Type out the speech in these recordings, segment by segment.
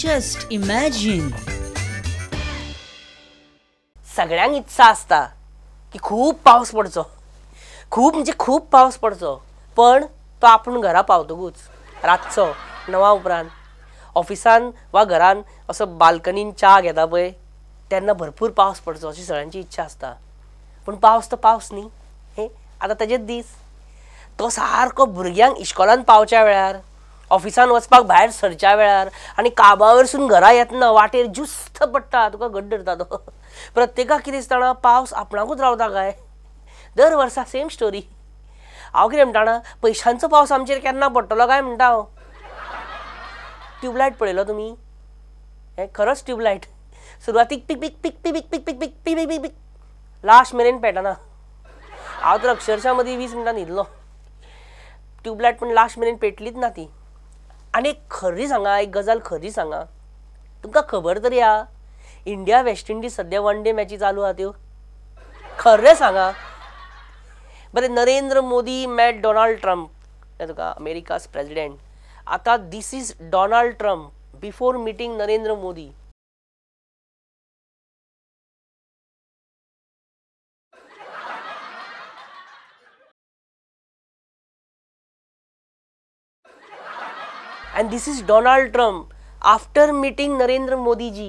Just imagine. सगळ्यांक इच्छा असता की खूप पाऊस पडचो, खूप म्हणजे खूप पाऊस पडचो, पण तो आपण घरा पावतकूच रातचो 9 उपरांत ऑफिसान वा घरान असो बाल्कनीन च्या घेता पळय तेन्ना भरपूर पावस पडचो अशी सगळ्यांची इच्छा असता. पण पावस तो पावस न्ही. हे आतां ताजेच दीस तो सारको भुरग्यांक इश्कोलान पावच्या वेळार, ऑफिसान वचपाक भायर सरच्या वेळार आनी काबा वयरसून घरा येतना वाटेर ज्युस्त पडटा, तुका घट धरता तो. प्रत्येकाक कितें दिसता पावस आपणाकूच रावता काय. दर वर्सा सेम स्टोरी. हांव कितें म्हणटा पयशांचो पावस आमचेर केन्ना पडटलो काय म्हणटा हांव. ट्यूबलायट पळयलो तुमी? हे खरोच ट्यूबलायट सुरवातीक पीक पीक पीक पीक पीक पीक पीक पीक पीक पीक लास्ट मेरेन पेटना. हांव तर अक्षरशा मदीं 20 मिनटां न्हिदलो. ट्यूबलायट पण लास्ट मेरेन पेटलीच ना ती. आनी एक खरी सांगा, एक गजाल खरी सांगा, तुमकां खबर तरी हा इंडिया वेस्ट इंडीज सद्या 1 डे मॅची चालू आहा त्यो? खरें सांगा. बरें, Narendra Modi met Donald Trump, तुका अमेरिकास प्रेसिडेंट. आतां this is Donald Trump before meeting Narendra Modi. And this is Donald Trump after meeting Narendra Modi ji.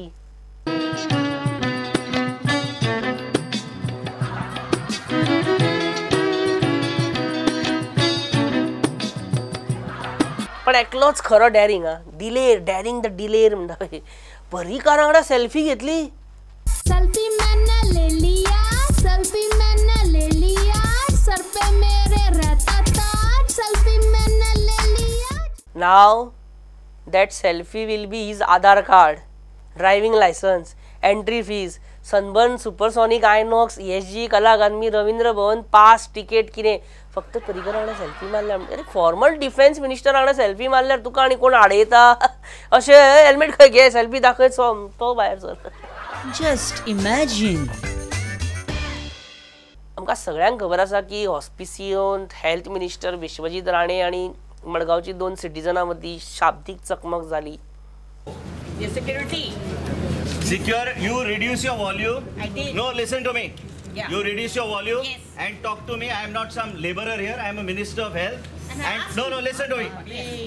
पण एकलोच खरो डॅरिंग हा. डिलेर, डॅरिंग द डिलेर म्हणटा. पर्रीकारा वांगडा सेल्फी घेतली. सेल्फी मैंने ले लिया, सेल्फी मैंने ले लिया, सर पे मेरे रहता ताज, सेल्फी मैंने ले लिया. Now that selfie will be his Aadhaar card, driving license, entry fees, Sunburn, Supersonic, Inox, ESG, कला अकादमी, रवींद्र भवन, पास, तिकेट कितें फक्त पर्रीकर वांगडा सेल्फी मारल्या. अरे फॉर्मल डिफेन्स मिनिस्टर वांगडा सेल्फी मारल्यार तुका आनी कोण आडयता? अशें हेल्मेट खंय घे, सेल्फी दाखय, तो भायर सर. Just imagine. आमकां सगळ्यांक खबर आसा की हॉस्पिसियोन हेल्थ मिनिस्टर विश्वजीत राणे आनी मडगांवची 2 सिटीजनां मदीं शाब्दीक चकमक जाली. Secure, you reduce your volume. I did. No, listen to me. Yeah. You reduce your volume Yes. and talk to me. I am not some laborer here. I am a minister of health. And I asked no, you. listen to me.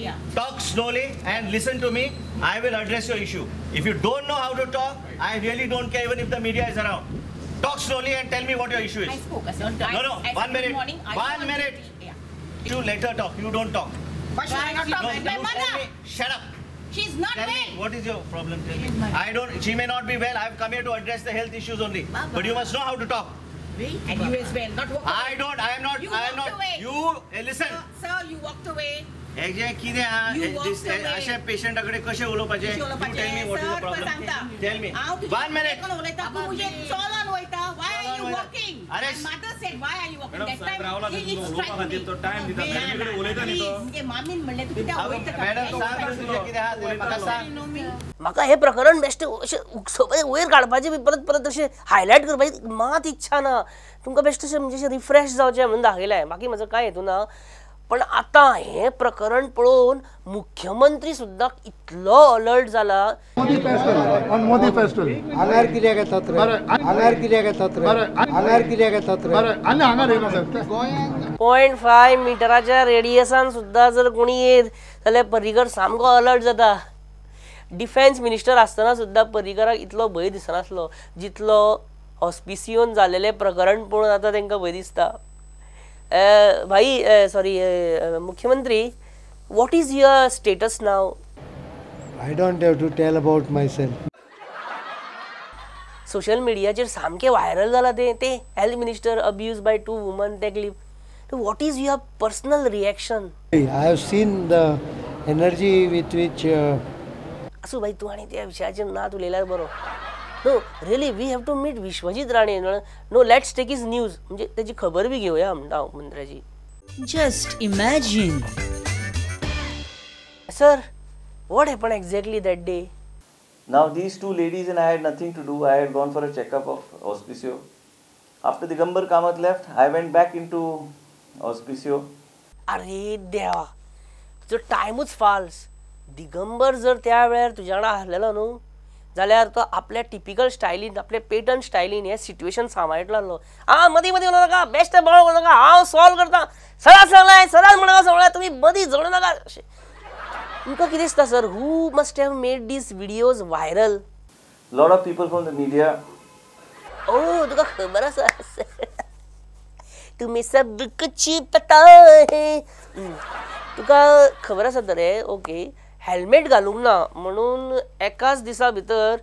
Yeah. Talk slowly and listen to me. I will address your issue. If you don't know how to talk, I really don't care even if the media is around. Talk slowly and tell me what your issue I is. spoke. I said, No, I said 1 minute. Good morning. 1 minute. Yeah. You let her talk. You don't talk. Why should I not talk? No, My you mother. tell me. Shut up. She's not Tell me, well. what is your problem? Tell me. I don't. She may not be well. I've come here to address the health issues only. Baba. But you must know how to talk. And you as well. Not walk I don't. I am not. You I am walked not. away. You listen. Sir, you walked away. कितें आहा You walked away. अशे पेशंटा कडेन कशें उलोवपाचें? कशी You उलोवपाचें? tell me what is the Sir, Tuka problem. सांगता. Tell me. हांव तुज्या 1 minute. कडेन उलयता. तूं म्हजें चलोन वयता. Why are you चलोन वयता. walking? अरे, My mother said, why are you walking? Madam, That साहेब time रावला he तितलो struck उलोवपा खातीर me. तो टायम दिता. ना, ताजे कडेन ना, उलयता न्ही तो. please. म्हणजे मामीन म्हणलें तूं कित्याक वयता काय? मॅडम सांग तुजें कितें आहा तें म्हाका सांग. You know me. म्हाका हे प्रकरण बेश्टें अशें उकसोवपाचें, वयर काडपाचें बी परत परत अशें हायलायट करपाची मात इच्छा ना. तुमकां बेश्टें अशें म्हणजे रिफ्रेश जावचें म्हणून दाखयलां. बाकी म्हजो कांय हेतू ना. पण आतां हें प्रकरण पळोवन मुख्यमंत्री सुद्दां इतलो अलर्ट जाला. Modi festival on Modi festival आंगार कित्याक येतात रे? आंगार कित्याक येतात रे? आंगार कित्याक येतात रे? आनी हांगा येयना सर. 0.5 मिटराच्या रेडियसान सुद्दां जर कोणी येत जाल्यार पर्रीकर सामको अलर्ट जाता. डिफेन्स मिनिस्टर आसतना सुद्दां पर्रीकराक इतलो भंय दिसनासलो जितलो हॉस्पिसियोन जाल्लेलें प्रकरण पळोवन आतां तांकां भंय दिसता. भाई सॉरी मुख्यमंत्री, what is your status now? I don't have to tell about myself. Social मिडियाचेर सामकें व्हायरल जाला ते health minister abuse by 2 woman ते clip. What is your personal reaction? I have seen the energy with which असो भाई तू आनी त्या विशयाचेर नात उलयल्यार बरो. No really we have to meet Vishwajit Rane. No let's take his news, म्हणजे त्याची खबर बी घेवया म्हणटा हांव मंत्र्याची. Just imagine. सर, what happened exactly that day? Now these two ladies and I had nothing to do. I had gone for a checkup of Auspicio. After Digambar Kamath left, I went back into Auspicio. अरे देवा, तुजो टायमूच false. Digambar जर त्या वेळार तुज्या वांगडा आसलेलो न्हू जाल्यार तो आपल्या टिपिकल स्टायलीन आपल्या पेटर्न स्टायलीन हे सिट्युएशन सांबाळटलो. मदीं मदीं म्हणू नाका, बेश्ट बळ म्हणू नाका, हांव सॉल्व करता, सदांच सांगलां सदांच म्हणून सांगलां, तुमी मदीं जोडू नाका अशें. तुमकां कितें दिसता sir, who must have made these videos viral? Lot of people from the media. तुका खबर आसा, तुम्ही सब कुछ पता है. तुका खबर आसा रे, ओके, हेल्मेट घालूंक ना म्हणून एकाच दिसा भितर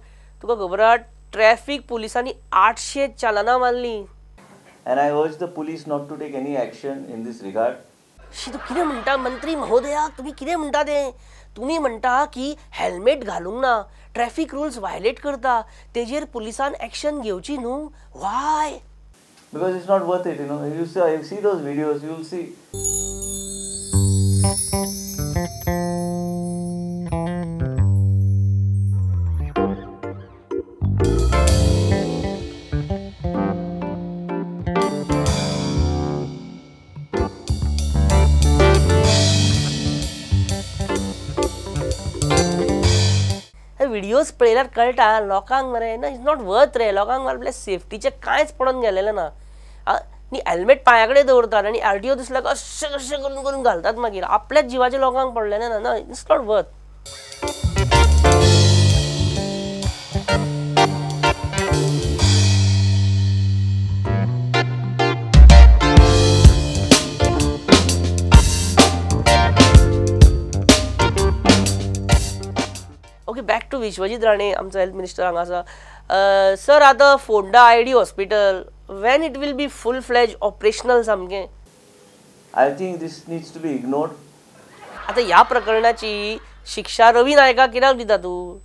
तुका खबर आहा ट्रॅफिक पुलिसांनी 800 चालना मारली. And I urge the police not to take any action in this regard. तू कितें म्हणटा मंत्री महोदया, तुम्ही कितें म्हणटा ते? तुम्ही म्हणटा की हेल्मेट घालूंक ना, ट्रॅफिक रुल्स व्हायलेट करता, तेजेर पुलिसान एक्शन घेवची न्हू. Y? Because it's not worth it, you know. You see those videos, you will see. Videos पळयल्यार कळटा लोकांक मरे ना, इट्स नॉट वर्थ रे. लोकांक आपल्या सेफ्टीचे कांयच पडून गेलेलें ना. नी हेल्मेट पांया कडेन दवरतात आनी आरटीओ दिसल्यार कशें कशें करून करून घालतात मागीर. आपल्याच जिवाचे लोकांक पडलेलें ना, it's not worth. Okay, back to Vishwajit Rane, आमचो हेल्थ मिनिस्टर हांगा आसा. सर, आतां Ponda ID hospital, when it will be full fledged operational सामकें? I think this needs to be ignored. आता ह्या प्रकरणाची शिक्षा रवी नायकाक कित्याक दिता तूं?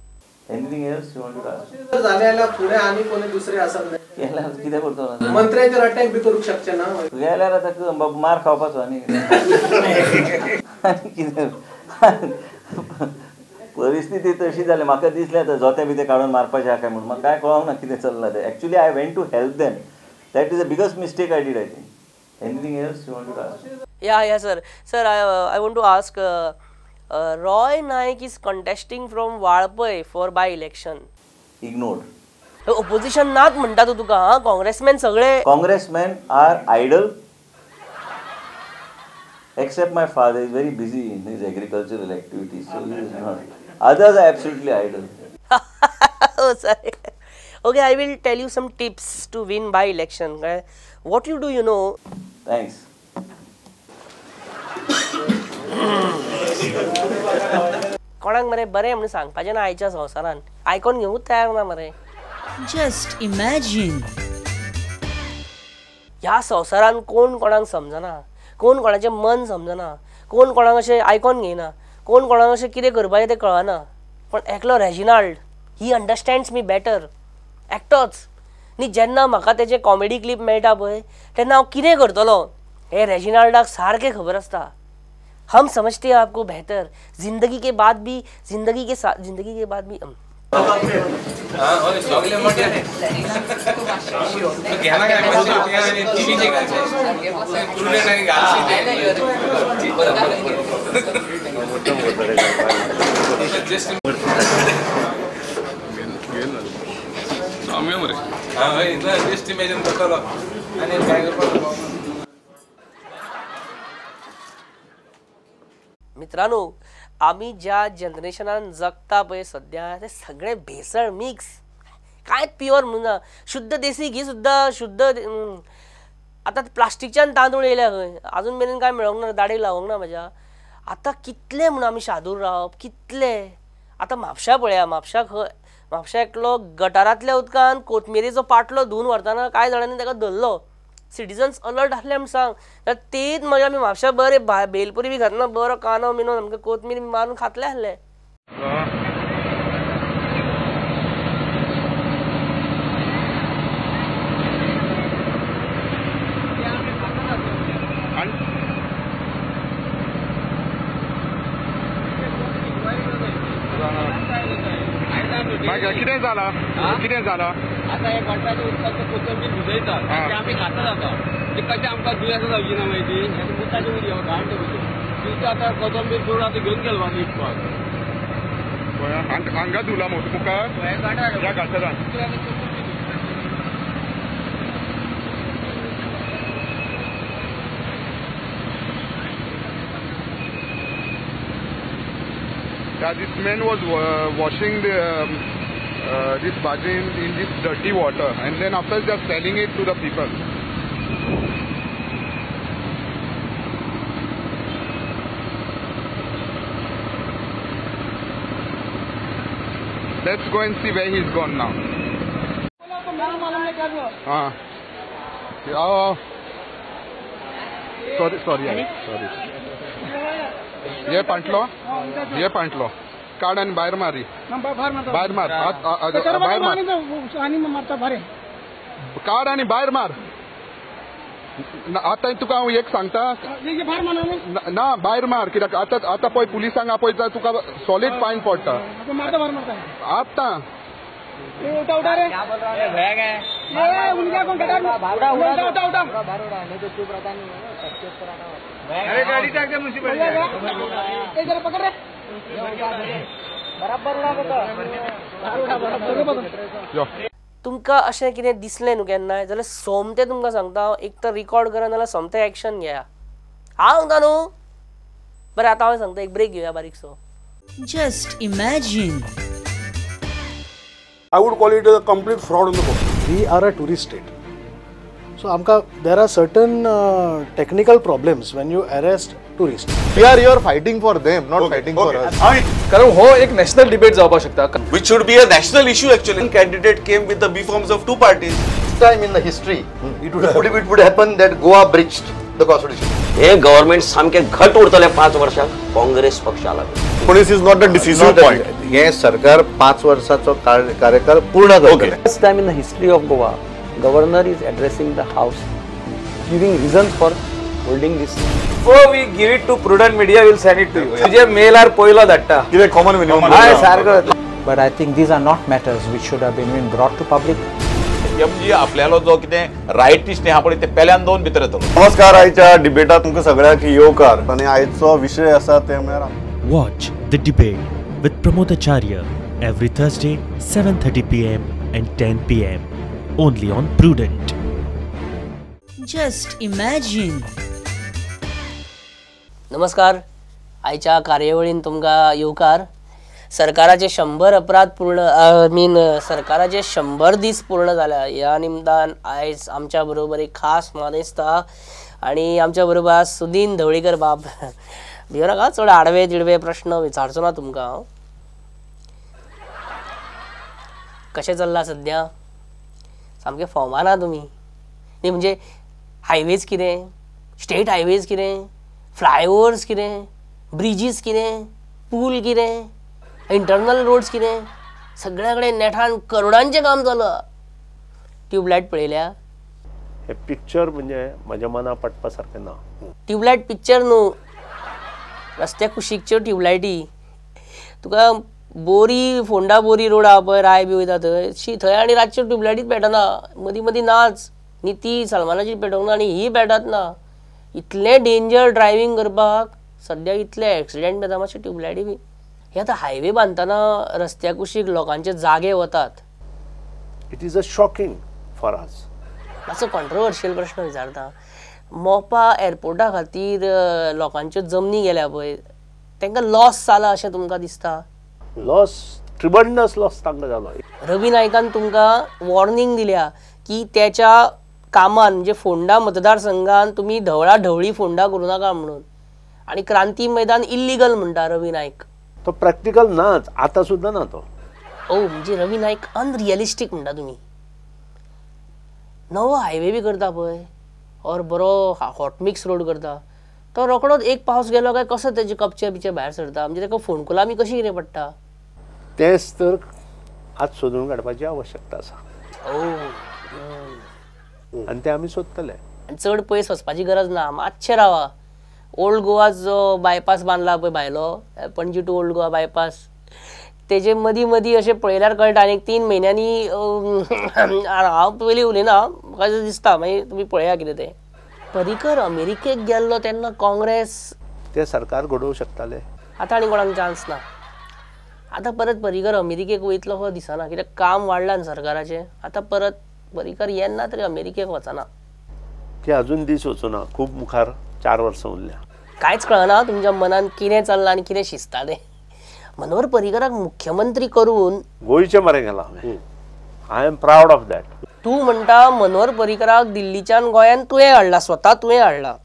Anything else you want to ask? जाल्याला फुडें आनी कोणी दुसरे आसत केल्यार कितें करतलो? मंत्र्याचेर अटॅक बी करूंक शकचे ना? गेल्यार आतां मार खावपाचो आनी कितें. परिस्थिती तशी जाली, म्हाका दिसलें आतां जोते बिते काडून मारपाचें आहा काय म्हणून. म्हाका काय कळोंक ना कितें चल्लां तें. Actually I went to help them. That is the biggest mistake I did, I think. Anything else you want to ask? Yeah, sir. Sir, I want to ask, Roy Naik is contesting from Walpai for by-election. Ignored. Opposition नात म्हणटा तूं तुका, काँग्रेसमॅन सगळे. Congressmen are idle. Except my father is very busy in his agricultural activities, so he is not. Others are absolutely idle. Oh, sorry. Okay, I will tell you some tips to win by-election. What you do, you know. Thanks. कोणाक मरे बरें म्हणून सांगपाचें ना आयच्या संवसारान, आयकोन घेवूंक तयार ना मरे. Just imagine. ह्या संवसारान कोण कोणाक समजना, कोण कोणाचें मन समजना, कोण कोणाक अशें आयकोन घेयना, कोण कोणाक अशें कितें करपाचें तें कळना. पण एकलो रेजिनाल्ड, ही अंडरस्टँड्स मी बेटर. एकटोच न्ही. जेन्ना म्हाका तेजे कॉमेडी क्लिप मेळटा पळय तेन्ना हांव कितें करतलो हे रेजिनाल्डाक सारकें खबर आसता. हम समझते हैं आपको बेहतर, जिंदगी के बाद भी मित्रांनो, आम्ही ज्या जनरेशनान जगता पळय सध्या ते सगळे भेसळ मिक्स, कांयच प्युअर म्हणूना. शुद्ध देसी घी सुद्धा शुद्ध. आतां प्लास्टिकच्यान तांदूळ येयल्या खंय, अजून मेरेन काय मेळोंक ना, दाडेक लागोंक ना म्हाज्या. आतां कितले म्हणून आमी शादूर रावप, कितले. आतां म्हापशा पळया, म्हापशा एकलो गटारांतल्या उदकान कोथमिरेचो पाटलो धुवन व्हरतना कांय जाणांनी ताका धरलो. सिटिजन्स अलर्ट आसले म्हण सांग. जाल्यार तेच मागीर आमी म्हापशा बरें बेलपुरी बी खातना बरो कांदो बिनो सामकें कोथमीर मारून खातले आसले. कितें जाला आता एक गटाच्या उदकाचो कोथंबीर भिजयतात ते आमी खातात. आता ते कशें आमकां दुयेंसां जावची ना माहिती. उदकाचे उदक घाण दिवचे. आतां कोथंबीर करून आतां घेवन गेलो विकपाक. हांगा धुला मुखार ह्या घाटारान this man was washing this bhaji in this dirty water, and then after they are selling it to the people. Let's go and see where he's gone now. Sorry. ये पांटलो काढ आणि बाहेर मारी बाहेर मार काढ आणि बाहेर मार आता तुका हांव एक सांगता ना बाहेर मार कित्याक आता पळय पुलिसांक आपयता तुका सॉलिड फायन पडटा आतां तुमकां अशें कितें दिसलें न्हू केन्नाय जाल्यार सोमतें तुमकां सांगता एक तर रिकॉर्ड करा नाल्यार सोमतें एक्शन घेया हांव सांगता न्हू बरें आतां हांव सांगता एक ब्रेक घेवया बारीकसो Just imagine. I would call it a complete fraud on the court. We are a tourist state. So there are certain technical problems when you arrest tourists. We are here fighting for them, not fighting for us. कारण हो एक national debate जावपाक शकता. Which should be a national issue actually. One candidate came with the B forms of two parties. First time in the history, it would happen that Goa breached the constitution. हे government सामके घट उरतले 5 वर्षांक काँग्रेस पक्षाला This is not the decisive point. हे सरकार 5 वर्षाचो कार्यकाळ पूर्ण करतले. First time in the history of Goa, governor is addressing the house, giving reasons for holding this. Before we give it to prudent media, we'll send it to you. तुझे mail R पयलो धाडटा. कितें common minimum. हाय सारको. But I think these are not matters which should have been brought to public. म्हणजे आपल्याला जो कितें रायटिस्ट आहा पळय ते पेल्यान दोन भितर येतलो. नमस्कार आयच्या डिबेटात तुमकां सगळ्यांक येवकार आनी आयचो विशय आसा ते म्हळ्यार Watch the debate with Pramod Acharya every Thursday 7:30 p.m. and 10 p.m. only on Prudent. Just imagine. नमस्कार आयच्या कार्यवळीन तुमकां येवकार सरकाराचे 100 अपराध पूर्ण सरकाराचे 100 दीस पूर्ण जाल्या ह्या निमतान आयज आमच्या बरोबर एक खास मानेस्ता आणि आमच्या बरोबर आज सुदीन धवळीकर बाब भियो नाका चड आडवे तिडवे प्रश्न विचारचो ना तुमकां हांव कशें चल्ला सद्या सामके फॉर्मान आहा तुमी न्ही म्हणजे हायवेज कितें स्टेट हायवेज कितें फ्लायओवर्स कितें ब्रिजीस कितें पूल कितें इंटरनल रोड्स कितें सगळ्या कडेन नेटान करोडांचें काम चालू ट्यूबलायट पळयल्या हे पिक्चर म्हणजे म्हज्या मना पडपा सारकें ना. ट्यूबलायट पिक्चर न्हू रस्त्या कुशीकच्यो ट्यूबलायटी तुका बोरी फोंडा बोरी रोड आहा पळय राय बी वयता थंय आनी रातच्यो ट्यूबलायटीच पेटना मदीं मदीं नाच न्ही ती सलमानाची पेटोवंक ना आनी ही पेटत ना इतलें डेंजर ड्रायव्हिंग करपाक सद्या इतले एक्सिडेंट जाता मातशे ट्यूबलायटी बी हे आतां हायवे बांदतना रस्त्या कुशीक लोकांचे जागे वतात it is a shocking for us मातसो कॉन्ट्रोवर्शियल प्रश्न विचारता मोपा एअरपोर्टा खातीर लोकांच्यो जमनी गेल्या पळय तांकां लॉस जाला अशें तुमकां दिसता लॉस ट्रिबंडस लॉस तांकां जालो रवी नायकान तुमकां वॉर्निंग दिल्या की त्याच्या कामान म्हणजे फोंडा मतदारसंघान तुम्ही ढवळा ढवळी फोंडा करूं नाका म्हणून आणि क्रांती मैदान इल्लीगल म्हणटा रवी नायक तो प्रॅक्टिकल नाच आता सुद्धा ना तो म्हणजे रवी नायक अनरिअलिस्टीक म्हणटा तुम्ही नवो हायवे बी करता पळय और बरो हॉट मिक्स रोड करता तो रोखडोच एक पावस गेलो काय कसो तेजे कपचे बिचे भायर सरता म्हणजे ताका फोंडकुलामी कशी कितें पडटा तेच तर आज सोदून काडपाची आवश्यकता आसा आनी ते आमी सोदतले आनी चड पयस वचपाची गरज ना मातशें रावा ओल्ड गोवा जो बायपास बांदला पळय भायलो Panaji to old Goa bypass तेजे मदीं मदीं अशें पळयल्यार कळटा आनी 3 म्हयन्यांनी हांव पयलीं उलयना म्हाका दिसता मागीर तुमी पळया कितें तें पर्रीकर अमेरिकेक गेल्लो तेन्ना काँग्रेस ते सरकार घडोवंक शकताले आतां आनी कोणाक चान्स ना आता परत पर्रीकर अमेरिकेक वयतलो हो दिसना, कित्याक काम वाडलां न्ही सरकाराचें. आता परत पर्रीकर येन्ना तरी अमेरिकेक वचना. ते अजून दीस वचना, खूब मुखार 4 वर्सां उरल्या. कांयच कळना तुमच्या मनान कितें चल्लां आनी कितें शिजता तें. मनोहर पर्रीकराक मुख्यमंत्री करून गोंयचे मरे गेला हांवें. I am proud of that. तूं म्हणटा मनोहर पर्रीकराक दिल्लीच्यान गोंयान तुवें हाडला, स्वता तुवें हाडला.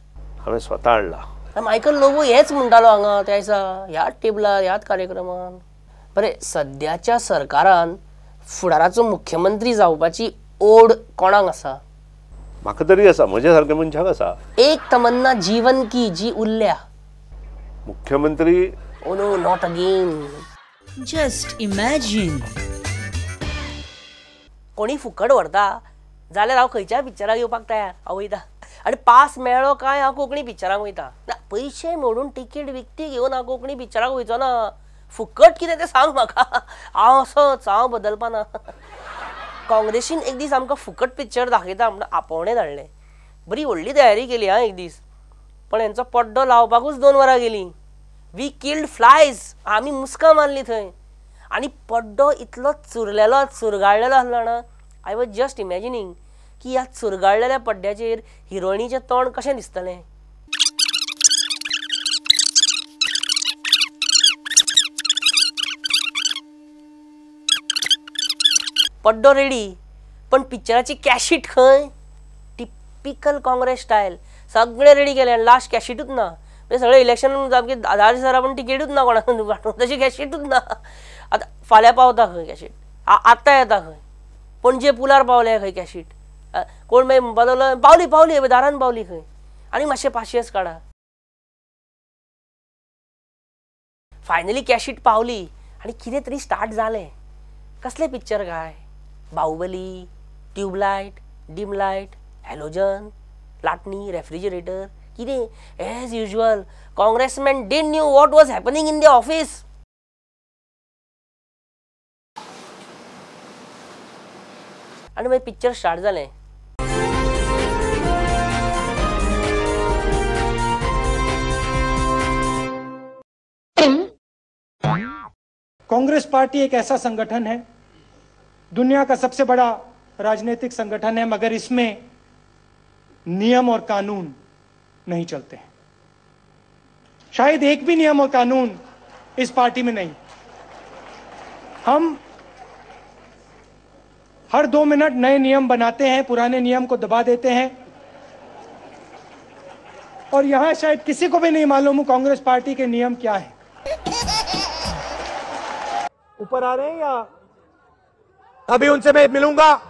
हांवें स्वता हाडला. मायकल लोबो हेच म्हणटालो हांगा त्या दिसा ह्याच टेबलार ह्याच कार्यक्रमान. बरें, सद्याच्या सरकारान फुडाराचो मुख्यमंत्री जावपाची ओढ कोणाक आसा? म्हाका तरी आसा, म्हज्या सारक्या मनशाक आसा. एक तमन्ना जीवन की जी उरल्या. मुख्यमंत्री oh no, not again. Just imagine. कोणी फुकट व्हरता जाल्यार हांव खंयच्या पिक्चराक येवपाक तयार, हांव वयता. आनी पास मेळ्ळो काय हांव कोंकणी पिक्चराक वयता. पयशे मोडून तिकीट विकती घेवन हांव कोंकणी पिक्चराक वयचो ना. फुकट कितें तें सांग म्हाका, हांव असोच, हांव बदलपाना. काँग्रेसीन एक दीस आमकां फुकट पिक्चर दाखयता म्हणून आपोवणें धाडलें. बरी व्हडली तयारी केली हा एक दीस, पण हेंचो पड्डो लावपाकूच 2 वरां गेलीं. वी किल्ड फ्लायज, आमी मुस्कां मारली थंय. आनी पड्डो इतलो चुरलेलो चुरगाळलेलो आसलो ना. आय वॉज जस्ट इमॅजिनींग की ह्या चुरगाळलेल्या पड्ड्याचेर हिरोईनीचें तोंड कशें दिसतलें. पड्डो रेडी, पण पिक्चराची कॅशीट खंय? Typical Congress style. सगळे रेडी केले आनी लास्ट कॅशीटूच ना. सगळे इलेक्शन सामके 10 दिसां पण टिकेटूच ना कोणाक, तशी कॅशीटूच ना. आतां फाल्यां पावता खंय कॅशीट, आतां येता खंय, पणजे पुलार पावले खंय कॅशीट. कोण मागीर म्हणपाक लागलो पावली पावली दारान पावली खंय, आनी मातशे 500 काडा. फायनली कॅशीट पावली आनी कितें तरी स्टार्ट जालें. कसलें पिक्चर काय? Baahubali, tubelight, dim light, halogen, लाटणी, रेफ्रिजरेटर, कितें as usual. Congressman didn't knew what was happening in the office. आनी मागीर पिक्चर स्टार्ट जालें. कांग्रेस पार्टी एक ऐसा संगठन है, दुनिया का सबसे बड़ा राजनीतिक संगठन है, मगर इसमें नियम और कानून नहीं चलते हैं. शायद एक भी नियम और कानून इस पार्टी में नहीं. हम हर 2 मिनट नए नियम बनाते हैं, पुराने नियम को दबा देते हैं. और यहां शायद किसी को भी नहीं मालूम कांग्रेस पार्टी के नियम क्या है. ऊपर आ रहे हैं या अभी उनसे मैं मिलूंगा.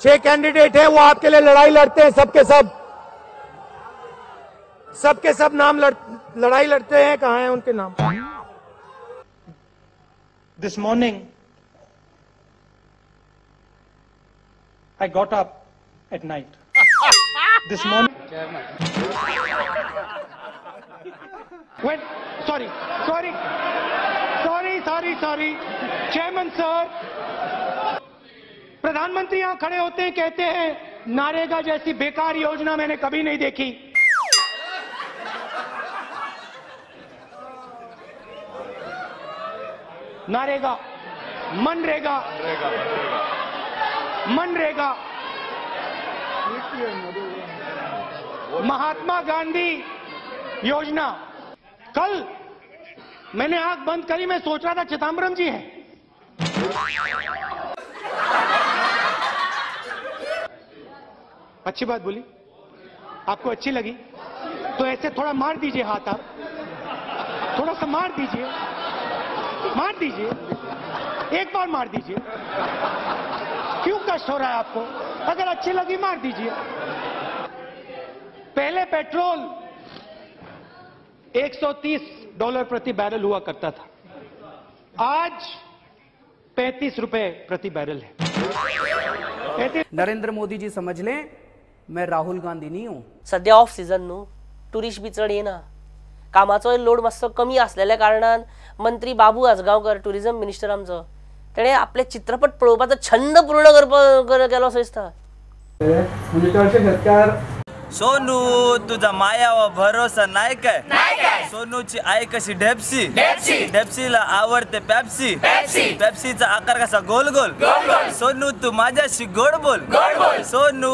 6 कैंडिडेट हैं, वो आपके लिए लड़ाई लड़ते हैं. सबके सब नाम लड़ाई लड़ते हैं. कहां हैं उनके नाम? दिस morning I got up at night. This morning. When? Sorry. Chairman sir. प्रधानमंत्री यहां खड़े होते हैं, कहते हैं नारेगा जैसी बेकार योजना मैंने कभी नहीं देखी. नारेगा, मनरेगा, महात्मा गांधी योजना. कल मैंने आंख बंद करी, मैं सोच रहा था चिदम्बरम जी हैं. अच्छी बात बोली, आपको अच्छी लगी तो ऐसे थोड़ा मार दीजिए हाथ. आप थोड़ा सा मार दीजिए, एक बार मार दीजिए. क्यों कष्ट हो रहा है आपको? अगर अच्छी लगी मार दीजिए. पहले पेट्रोल $130 प्रति बैरल हुआ करता था, आज 35 रुपए प्रति बैरल है. नरेंद्र मोदी जी समझ लें, मैं राहुल गांधी नहीं हूं. सध्या ऑफ सीझन न्हू, टुरिस्ट बी चड येना. कामाचो लोड मातसो कमी आसलेल्या कारणान मंत्री बाबू आजगांवकर, टुरिझम मिनिस्टर आमचो, तेणे आपले चित्रपट पळोवपाचो छंद पूर्ण केलो सो दिसता. म्हणजे चडशे शेतकार सोनू तुझा मायावा भरोसा नाही काय सोनूची आई कशी ढेपसी ढेपसीला आवडते पेप्सी पेप्सीचा आकार कसा गोल गोल सोनू तू माझ्याशी गोड बोल सोनू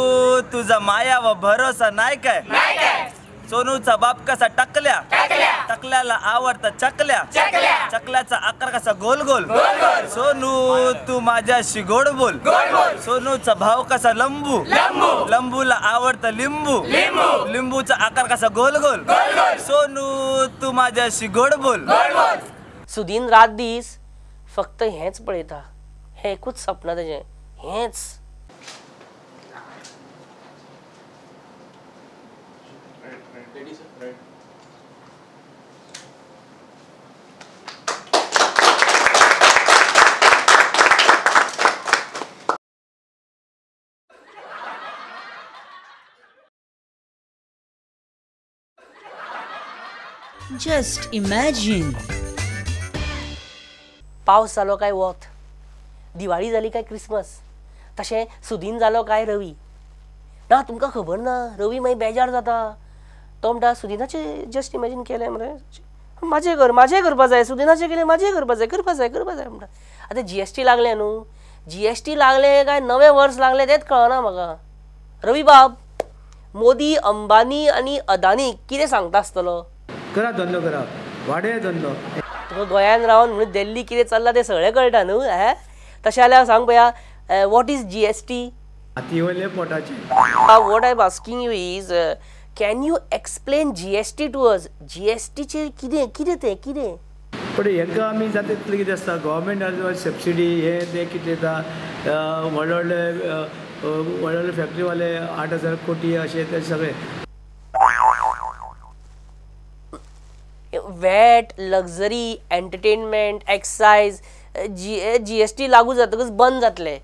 तुझा मायावा भरोसा नाही काय सोनूचा बाप कसा टकल्या टकल्याला आवडतं चकल्या चकल्याचा आकार कसा गोल गोल सोनू तू माझ्याशी गोड बोल सोनूचा भाव कसा लंबू लंबूला आवडतं लिंबू लिंबूचा आकार कसा गोल गोल सोनू तू माझ्याशी गोड बोल सुदीन रात दीस फक्त हेच पळयता हे एकूच सपना तेजें हेच Just imagine. पावस जालो काय वत दिवाळी जाली काय क्रिसमस तशें सुदीन जालो काय रवी ना तुमकां खबर ना रवी मागीर बेजार जाता तो म्हणटा सुदिनाचे जस्ट इमॅजीन केलें मरे म्हाजें करपा जाय सुदिनाचें केलें म्हाजें करपा जाय म्हणटा आतां GST लागलें न्हू GST लागलें काय नवें वर्स लागलें तेंच कळना म्हाका रवी बाब मोदी अंबानी आनी अदानी कितें सांगता आसतलो करा धंदो करा वाडय धंदो तुका गोंयान रावन म्हणून दिल्ली कितें चल्लां तें सगळें कळटा न्हू हे तशें जाल्यार सांग पळया वॉट इज GST हाती वयले पोटाची what I am asking you is can you explain GST to us GSTचें कितें तें पण हेका आमी जाता तितलें कितें आसता गव्हर्मेंट सबसिडी हे ते कितें येता व्हडले फॅक्टरीवाले 8,000 कोटी अशें ते सगळे VAT luxury entertainment excise GST लागू जातकच बंद जातले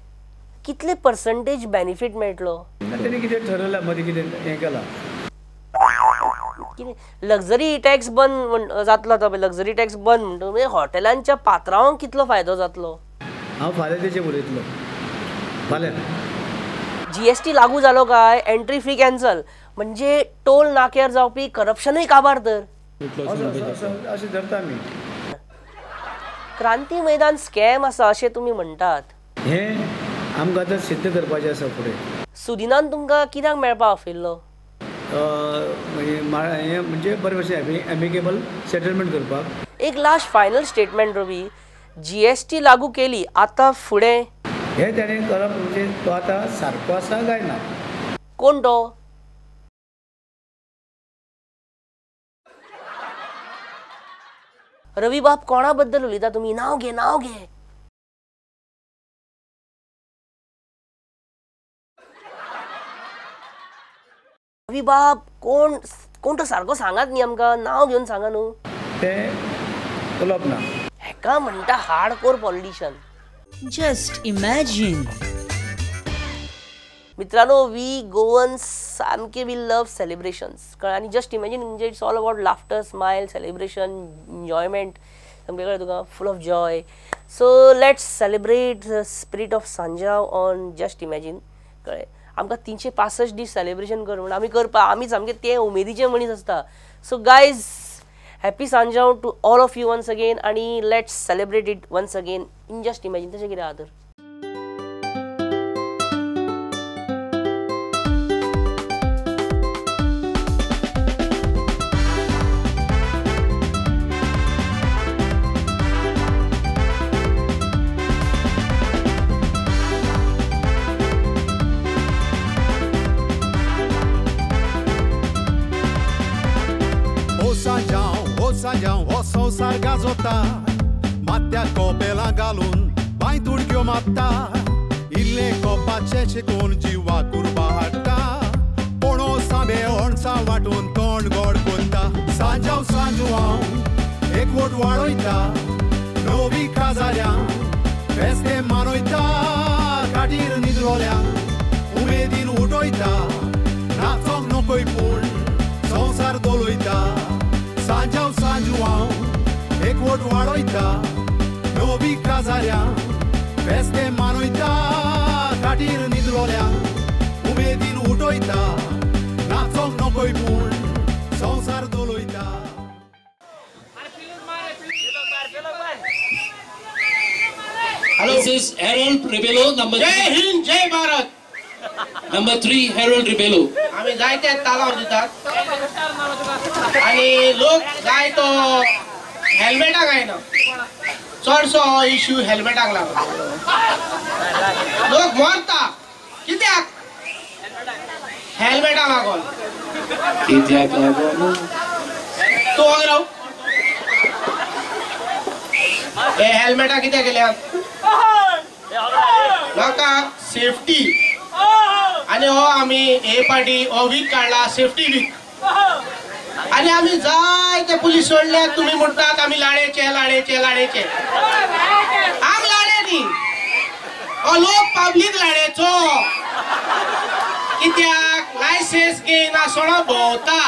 कितले पर्संटेज बेनिफीट मेळटलो तेणी कितें ठरयलां मदीं कितें हें केलां लक्झरी टॅक्स बंद जातलो आतां लक्झरी टॅक्स बंद म्हणटा म्हणजे हॉटेलांच्या पात्रांक कितलो फायदो जातलो हांव फाल्यां तेचेर बरयतलो फाल्यां GST लागू जालो काय एंट्री फी कॅन्सल म्हणजे टोल नाक्यार जावपी करप्शनूय काबार तर अशें धरता आमी क्रांती मैदान स्कॅम आसा अशें तुमी म्हणटात हें आमकां आतां सिद्ध करपाचें आसा फुडें सुदिनान तुमकां कित्याक मेळपाक आफिल्लो म्हणजे बरे भशेन एमिकेबल सेटलमेंट करपाक एक लास्ट फायनल स्टेटमेंट रवी GST लागू केली आतां फुडें हे तेणें करप म्हणजे तो आतां सारको आसा काय ना कोण तो रवी बाब कोणा बद्दल उलयता तुमी नांव घे रवी बाब कोण तो सारको सांगात न्ही आमकां नांव घेवन सांगा न्हू ते उलोवप ना हेका म्हणटा हार्डकोर पॉलिटिशियन Just imagine. मित्रांनो वी गोवन्स सामके वी लव सेलिब्रेशन्स कळ्ळें आनी जस्ट इमॅजीन म्हणजे it's all about laughter smile celebration enjoyment सामकें कळ्ळें तुका full of joy so let's celebrate the spirit of Sanjao on just imagine कळ्ळें आमकां 365 दीस सेलिब्रेशन कर म्हणून आमी करपा आमी सामके ते उमेदीचे मनीस आसता so guys happy Sanjao to all of you once again आणि let's celebrate it once again in just imagine तशें कितें आहा तर Sanjão, o संसार गाजोता मात्या कोपेला घालून बाय तुडक्यो मारता इल्ले कोपाचे शिकून जिवा कुरबा हाडटा पोणो साबे ओणसा वाटून तोंड गोड कोत्ता सांजाव सांजवाव एकवट वाडयता नवी काजाऱ्या फेस्ते मानयता काटीर न्हिदलोल्या उमेदीन उठयता नाचोंक नकोय पूण संसार दोलयता सांजाव सांजवाव एकवट वाडयता नवी काजाऱ्या फेस्ते मानयता काटीर न्हिदलोल्या उमेदीन उठयता नाचोंक नकोय पूण संवसार दोलोयता. This is Harold Rebello, number Jai Hind Jai Bharat. number 3, Harold Rebello. आम्ही जायते तालावर दितात आणि लोक जाय तो हेल्मेटाक आयना चडसो इश्यू हेल्मेटाक लागला. लोक मरता कित्याक हेल्मेटाक लागून. तू हांगा राव हे हेल्मेटाक कित्याक केल्या म्हाका सेफ्टी आणि हो आम्ही हे पार्टी हो वीक काढला सेफ्टी वीक आणि आम्ही जाय ते पुलीस सोडले तुम्ही म्हणतात आम्ही लाडेचे लाडेचे लाडेचे. आम लाडे न्ही हो लोक पब्लीक लाडेचो कित्याक लायसेन्स घेयना सोडो भोंवता.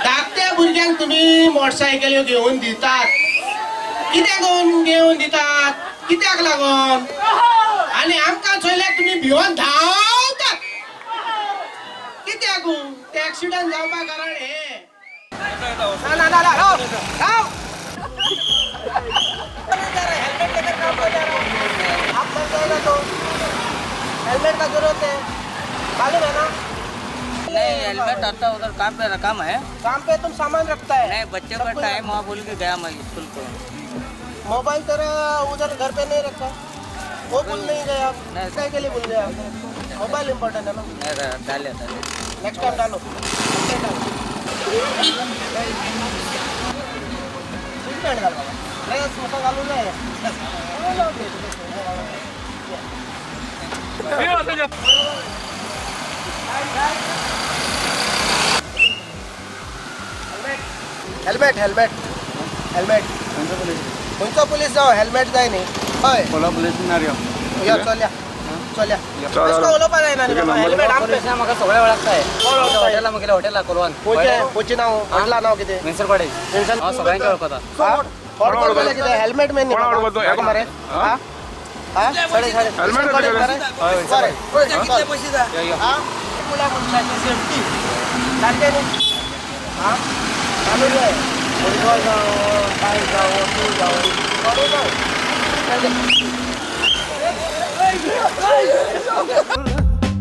धाकट्या भुरग्यांक तुम्ही मोटरसायकल्यो घेवन दितात कित्याक घेवन दितात कित्याक लागून आणि आमकां चोयल्यार तुम्ही भिवून धांवतात कित्याक ते एक्सिडेंट जावपा कारण हे. ना ना ना राव राव हेलमेट का जरूरत है मालूम है ना. नहीं हेलमेट आता उधर काम पे काम है. काम पे तुम सामान रखता है. नहीं बच्चे का टाइम वहाँ बोल के गया मैं स्कूल को. मोबाइल तेरा उधर घर पे नहीं रखा वो भूल नहीं गए आप. नहीं के लिए भूल गए आप. मोबाइल इम्पोर्टेंट है ना. डाले नेक्स्ट टाइम डालो. नहीं मोटा डालू नहीं. हेल्मेट हेल्मेट हेल्मेट खंयचो पुलीस जावं हेल्मेट जाय न्ही. हय कोला पुलीस ना रे या चल्या चल्या कसं उलोवपा जायना न्ही बाबा. हेल्मेट आमकां म्हाका सगळे वळखताय. हॉटेला मुगेले हॉटेला कोलवान पोची नांव हॉटेला नांव कितें मेन्सर पाडे हांव सगळ्यांक वळखता. कितें हेल्मेट मेन न्ही मरे. हा हा साडे साडे हेल्मेट बरें कितले पयशे जाय. हा पुला मनशाची सेफ्टी सारकें न्ही. हा चालू जाय फुटबॉल जावं काय जावं तूं जावं चालू जावं.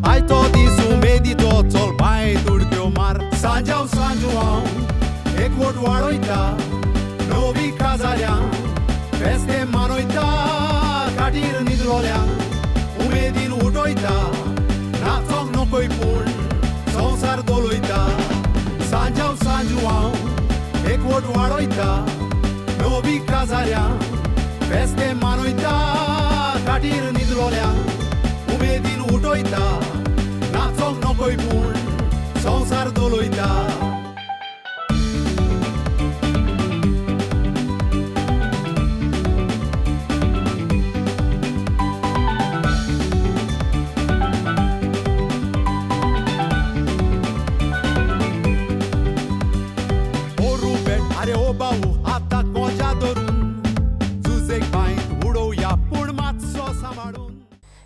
आयतो दीस उमेदीचो चल बाय तुडक्यो मार. सांजाव सांजू हांव एकवट वाडयता नवी काजाऱ्यांक फेस्ते मानयता काटीर न्हिदलोल्यांक उमेदीन उठयता. नाचोंक नकोय पूण संवसार दोलोयता. सांजाव सांजू हांव एकवट वाडयता नवी काजाऱ्यांक फेस्ते मानयता काटीर न्हिदलोल्यांक उमेदीन उठयता. नाचोंक नकोय पूण संवसार दोलोयता. अरे ओ बाऊ आता कोजा धरून जुजेक बांयत उडोवया पूण मातसो सांबाळून.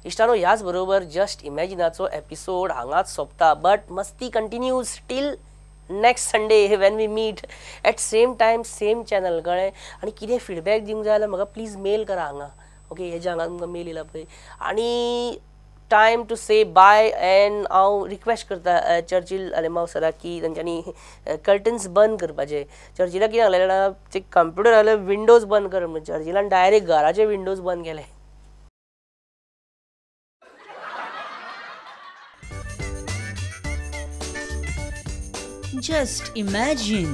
इश्टानो ह्याच बरोबर जस्ट इमॅजिनाचो एपिसोड हांगाच सोंपता. बट मस्ती continues till next Sunday when we meet at same time same channel कळ्ळें. आनी कितें फिडबॅक दिवंक जाय जाल्यार म्हाका प्लीज मेल करा हांगा. ओके हेज्या हांगा तुमकां मेल येयला पळय. आनी time to say bye and हांव रिक्वेस्ट करता चर्चिल आलेमांव सराक की तांच्यांनी कर्टन्स बंद करपाचे. चर्चिलाक कितें सांगलें जाणा ते कंप्युटर जाल्यार विंडोज बंद कर म्हणून चर्चिलान डायरेक्ट घराचे विंडोज बंद केले. Just imagine.